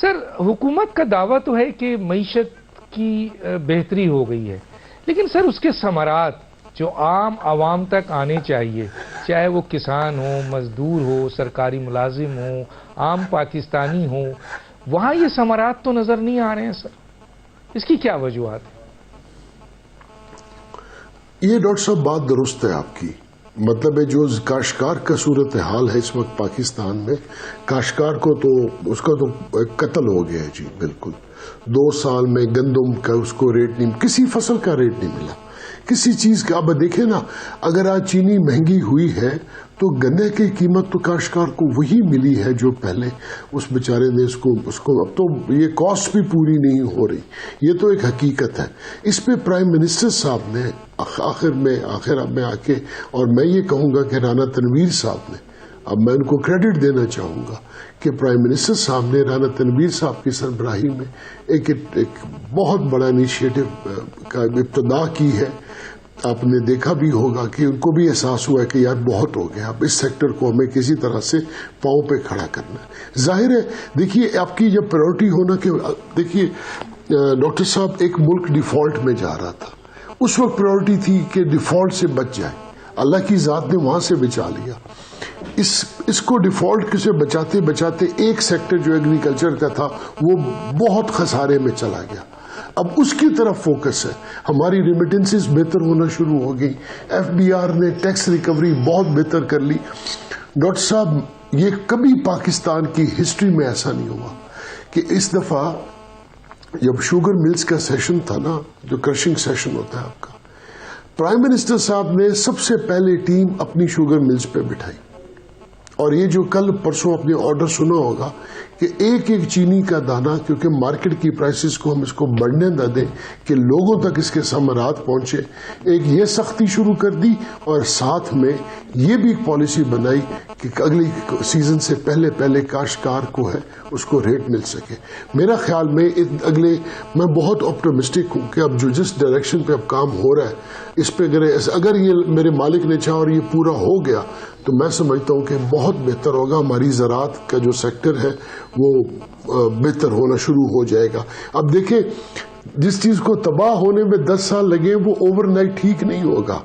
سر حکومت کا دعویٰ تو ہے کہ معیشت کی بہتری ہو گئی ہے، لیکن سر اس کے ثمرات جو عام عوام تک آنے چاہیے، چاہے وہ کسان ہو، مزدور ہو، سرکاری ملازم ہو، عام پاکستانی ہو، وہاں یہ ثمرات تو نظر نہیں آ رہے ہیں سر. اس کی کیا وجوہات ہے؟ یہ ڈاکٹر صاحب بات درست ہے آپ کی. مطلب ہے جو کاشتکار کا صورتحال ہے اس وقت پاکستان میں، کاشتکار کو تو اس کا تو قتل ہو گیا ہے جی. بالکل 2 سال میں گندم کا اس کو ریٹ نہیں، کسی فصل کا ریٹ نہیں ملا، کسی چیز کا. اب دیکھیں نا، اگر آج چینی مہنگی ہوئی ہے تو گنے کی قیمت تو کاشتکار کو وہی ملی ہے جو پہلے اس بیچارے نے اس کو اب تو یہ کاسٹ بھی پوری نہیں ہو رہی. یہ تو ایک حقیقت ہے. اس پہ پرائم منسٹر صاحب نے آخر میں آ کے، اور میں یہ کہوں گا کہ رانا تنویر صاحب نے، اب میں ان کو کریڈٹ دینا چاہوں گا کہ پرائم منسٹر صاحب نے رانا تنویر صاحب کی سربراہی میں ایک بہت بڑا انیشیٹو کا ابتدا کی ہے. آپ نے دیکھا بھی ہوگا کہ ان کو بھی احساس ہوا ہے کہ یار بہت ہو گیا، اب اس سیکٹر کو ہمیں کسی طرح سے پاؤں پہ کھڑا کرنا ہے. ظاہر ہے، دیکھیے آپ کی جب پرائورٹی ہونا کہ دیکھیے ڈاکٹر صاحب، ایک ملک ڈیفالٹ میں جا رہا تھا، اس وقت پرائورٹی تھی کہ ڈیفالٹ سے بچ جائے. اللہ کی ذات نے وہاں سے بچا لیا. اس کو ڈیفالٹ سے بچاتے بچاتے ایک سیکٹر جو ایگریکلچر کا تھا وہ بہت خسارے میں چلا گیا. اب اس کی طرف فوکس ہے. ہماری ریمیٹنسز بہتر ہونا شروع ہو گئی. FBR نے ٹیکس ریکوری بہت بہتر کر لی. ڈاکٹر صاحب، یہ کبھی پاکستان کی ہسٹری میں ایسا نہیں ہوا کہ اس دفعہ جب شوگر ملز کا سیشن تھا نا، جو کرشنگ سیشن ہوتا ہے آپ کا، پرائم منسٹر صاحب نے سب سے پہلے ٹیم اپنی شوگر ملز پہ بٹھائی. اور یہ جو کل پرسوں اپنے آرڈر سنا ہوگا کہ ایک چینی کا دانہ، کیونکہ مارکیٹ کی پرائسز کو ہم اس کو بڑھنے نہ دیں کہ لوگوں تک اس کے ثمرات پہنچے، ایک یہ سختی شروع کر دی. اور ساتھ میں یہ بھی ایک پالیسی بنائی کہ اگلی سیزن سے پہلے کاشتکار کو ہے اس کو ریٹ مل سکے. میرا خیال میں میں بہت آپٹمسٹک ہوں کہ اب جو جس ڈائریکشن پہ اب کام ہو رہا ہے اس پہ اگر یہ میرے مالک نے چاہا اور یہ پورا ہو گیا تو میں سمجھتا ہوں کہ بہت بہتر ہوگا. ہماری زراعت کا جو سیکٹر ہے وہ بہتر ہونا شروع ہو جائے گا. اب دیکھیں، جس چیز کو تباہ ہونے میں 10 سال لگے وہ اوور نائٹ ٹھیک نہیں ہوگا.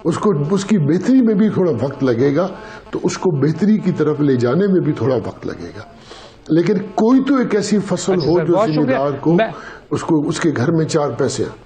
اس کی بہتری میں بھی تھوڑا وقت لگے گا، تو اس کو بہتری کی طرف لے جانے میں بھی تھوڑا وقت لگے گا. لیکن کوئی تو ایک ایسی فصل ہو جو ذمہ دار کو اس کے گھر میں 4 پیسے ہیں.